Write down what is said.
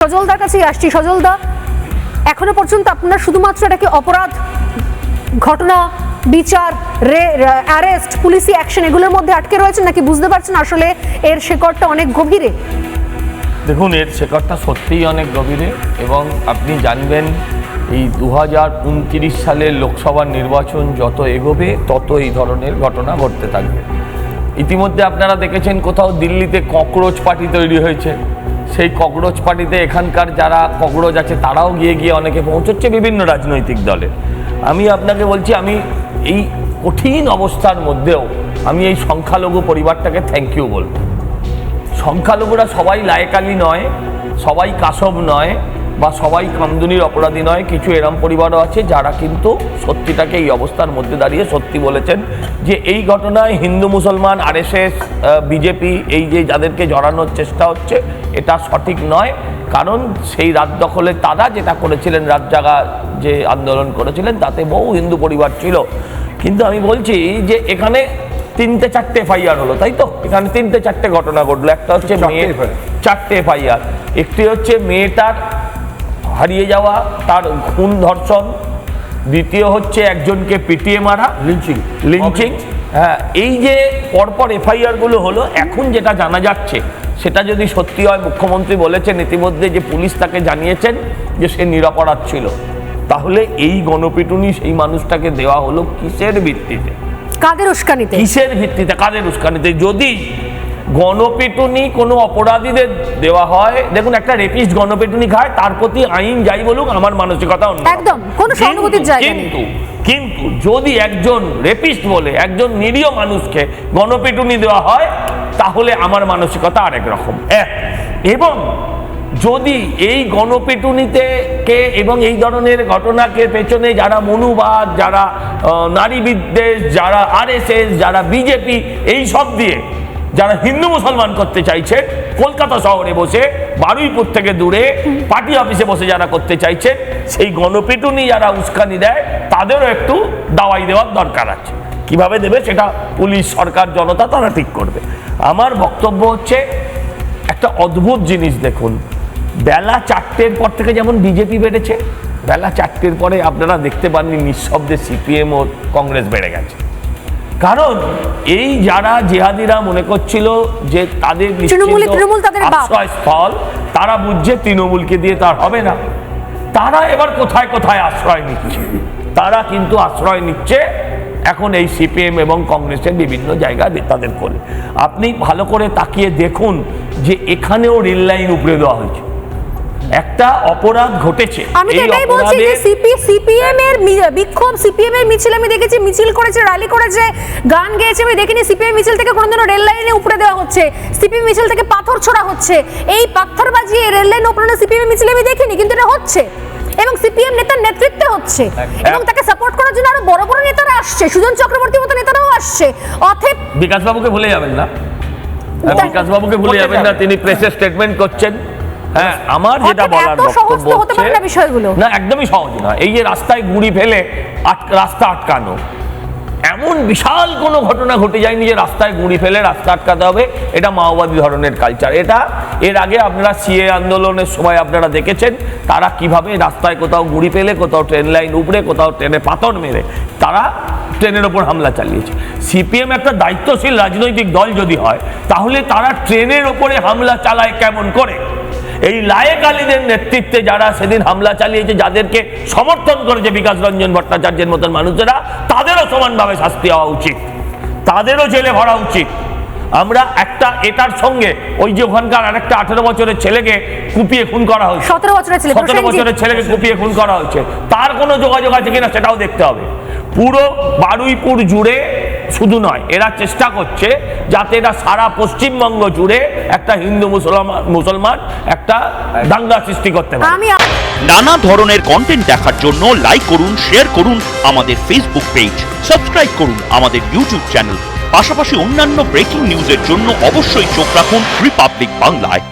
সজলদার কাছেই আসছি। সজলদা, এখনো পর্যন্ত আপনারা শুধুমাত্র এটাকে অপরাধ ঘটনা, বিচার, অ্যারেস্ট, পুলিশি অ্যাকশন এগুলোর মধ্যে আটকে রয়েছে, নাকি বুঝতে পারছেন আসলে এর শেকড়টা অনেক গভীরে? দেখুন, এর শেকড়টা সত্যিই অনেক গভীরে, এবং আপনি জানবেন এই 2029 সালের লোকসভা নির্বাচন যত এগোবে তত এই ধরনের ঘটনা ঘটতে থাকবে। ইতিমধ্যে আপনারা দেখেছেন কোথাও দিল্লিতে ককরোচ পার্টি তৈরি হয়েছে। সেই ককরোচ পার্টিতে এখানকার যারা ককরোচ আছে তারাও গিয়ে গিয়ে অনেকে পৌঁছচ্ছে বিভিন্ন রাজনৈতিক দলে। আমি আপনাকে বলছি, আমি এই কঠিন অবস্থার মধ্যেও আমি এই সংখ্যালঘু পরিবারটাকে থ্যাংক ইউ বলব। সংখ্যালঘুরা সবাই লায়েকালি নয়, সবাই কাসব নয়, বা সবাই কামদুনির অপরাধী নয়। কিছু এরম পরিবারও আছে যারা কিন্তু সত্যিটাকে এই অবস্থার মধ্যে দাঁড়িয়ে সত্যি বলেছেন যে এই ঘটনায় হিন্দু মুসলমান, আরএসএস, বিজেপি, এই যে যাদেরকে জড়ানোর চেষ্টা হচ্ছে এটা সঠিক নয়। কারণ সেই রাত দখলে তারা যেটা করেছিলেন, রাত জাগা যে আন্দোলন করেছিলেন, তাতে বহু হিন্দু পরিবার ছিল। কিন্তু আমি বলছি যে এখানে 3-4টে এফআইআর হলো, তাই তো? এখানে 3-4টে ঘটনা ঘটলো। একটা হচ্ছে 4টে এফআইআর। একটি হচ্ছে মেয়েটার হারিয়ে যাওয়া, তার খুন ধর্ষণ। দ্বিতীয় হচ্ছে একজনকে পিটিয়ে মারা, লিঞ্চিং। হ্যাঁ, এই যে পরপর এফআইআর গুলো হলো, এখন যেটা জানা যাচ্ছে সেটা যদি সত্যি হয়, মুখ্যমন্ত্রী বলেছেন ইতিমধ্যে যে পুলিশ তাকে জানিয়েছেন যে সে নিরপরাধ ছিল, তাহলে এই গণপিটুনি সেই মানুষটাকে দেওয়া হলো কিসের ভিত্তিতে? কাদের উস্কানিতে? কিসের ভিত্তিতে, কাদের উস্কানিতে? যদি গণপিটুনি কোনো অপরাধীদের দেওয়া হয়, দেখুন একটা রেপিস্ট গণপিটুনি খায়, তার প্রতি আইন যাই বলুক আমার মানসিকতা অন্য, একদম কোনো সহানুভূতির জায়গা নেই। কিন্তু যদি একজন রেপিস্ট বলে একজন নিরীহ মানুষকে গণপিটুনি দেওয়া হয়, তাহলে আমার মানসিকতা আরেক রকম। এবং যদি এই গণপিটুনিতে কে এবং এই ধরনের ঘটনাকে পেছনে যারা মনুবাদ, যারা নারী বিদ্বেষ, যারা আরএসএস, যারা বিজেপি, এই সব দিয়ে যারা হিন্দু মুসলমান করতে চাইছে, কলকাতা শহরে বসে, বারুইপুর থেকে দূরে পার্টি অফিসে বসে যারা করতে চাইছে, সেই গণপিটুনি যারা উস্কানি দেয় তাদেরও একটু দাওয়াই দেওয়ার দরকার আছে। কিভাবে দেবে সেটা পুলিশ, সরকার, জনতা তারা ঠিক করবে। আমার বক্তব্য হচ্ছে একটা অদ্ভুত জিনিস দেখুন, বেলা 4টের পর থেকে যেমন বিজেপি বেড়েছে, বেলা 4টের পরে আপনারা দেখতে পাননি নিঃশব্দে সিপিএম ও কংগ্রেস বেড়ে গেছে। কারণ এই যারা জেহাদিরা মনে করছিল যে তাদের আশ্রয়স্থল, তারা বুঝছে তৃণমূলকে দিয়ে তার হবে না। তারা এবার কোথায় কোথায় আশ্রয় নিচ্ছে, তারা কিন্তু আশ্রয় নিচ্ছে এখন এই সিপিএম এবং কংগ্রেসের বিভিন্ন জায়গায় তাদের করে। আপনি ভালো করে তাকিয়ে দেখুন যে এখানেও রেল লাইন উপরে দেওয়া হয়েছে, একটা অপরাধ ঘটেছে। আমি এটাই বলছি যে সিপিএম এর বিক্ষোভ, সিপিএম এর মিছিল আমি দেখেছি, মিছিল করেছে, র্যালি করেছে, গান গেয়েছে, আমি দেখিনি সিপিএম মিছিল থেকে কোনোদিনও রেল লাইনে উপরে দেওয়া হচ্ছে, সিপিএম মিছিল থেকে পাথর ছোড়া হচ্ছে। এই পাথর বাজিয়ে রেল লাইন উপরে সিপিএম মিছিল আমি দেখিনি, কিন্তু এটা হচ্ছে এবং সিপিএম নেতার নেতৃত্বে হচ্ছে, এবং তাকে সাপোর্ট করার জন্য আরো বড় বড় নেতারা আসছে, সুজন চক্রবর্তীর মতো নেতারাও আসছে। অতএব বিকাশ বাবুকে ভুলে যাবেন না, বিকাশ বাবুকে ভুলে যাবেন না, তিনি প্রেসে স্টেটমেন্ট করছেন। হ্যাঁ, আমার যেটা বলার বক্তব্য হচ্ছে না, একদমই সহজ না। এই যে রাস্তায় গুঁড়ি ফেলে রাস্তা আটকানো, এমন বিশাল কোনো ঘটনা ঘটে যায়নি যে রাস্তায় গুঁড়ি ফেলে রাস্তা আটকাতে হবে। এটা মাওবাদী ধরনের কালচার। এটা এর আগে আপনারা সিএ আন্দোলনের সময় আপনারা দেখেছেন তারা কিভাবে রাস্তায় কোথাও গুঁড়ি ফেলে, কোথাও ট্রেন লাইন উপরে, কোথাও ট্রেনে পাথর মেরে তারা ট্রেনের ওপর হামলা চালিয়েছে। সিপিএম একটা দায়িত্বশীল রাজনৈতিক দল যদি হয়, তাহলে তারা ট্রেনের ওপরে হামলা চালায় কেমন করে? এই লায়েক আলীদের নেতৃত্বে যারা সেদিন হামলা চালিয়েছে, যাদেরকে সমর্থন করেছে বিকাশ রঞ্জন ভট্টাচার্যের মতন মানুষেরা, তাদেরও সমানভাবে শাস্তি হওয়া উচিত, তাদেরও জেলে ভরা উচিত। আমরা একটা এটার সঙ্গে ওই যে ওখানকার আরেকটা 18 বছরের ছেলেকে কুপিয়ে খুন করা হয়েছে, 17 বছরের ছেলেকে কুপিয়ে খুন করা হয়েছে, তার কোনো যোগাযোগ আছে কিনা সেটাও দেখতে হবে। পুরো বারুইপুর জুড়ে শুধু নয়, এরা চেষ্টা করছে যাতে এটা সারা পশ্চিমবঙ্গ জুড়ে একটা হিন্দু মুসলমান একটা দাঙ্গা সৃষ্টি করতে পারে। নানা ধরনের কন্টেন্ট দেখার জন্য লাইক করুন, শেয়ার করুন আমাদের ফেসবুক পেজ, সাবস্ক্রাইব করুন আমাদের ইউটিউব চ্যানেল। পাশাপাশি অন্যান্য ব্রেকিং নিউজের জন্য অবশ্যই চোখ রাখুন রিপাবলিক বাংলায়।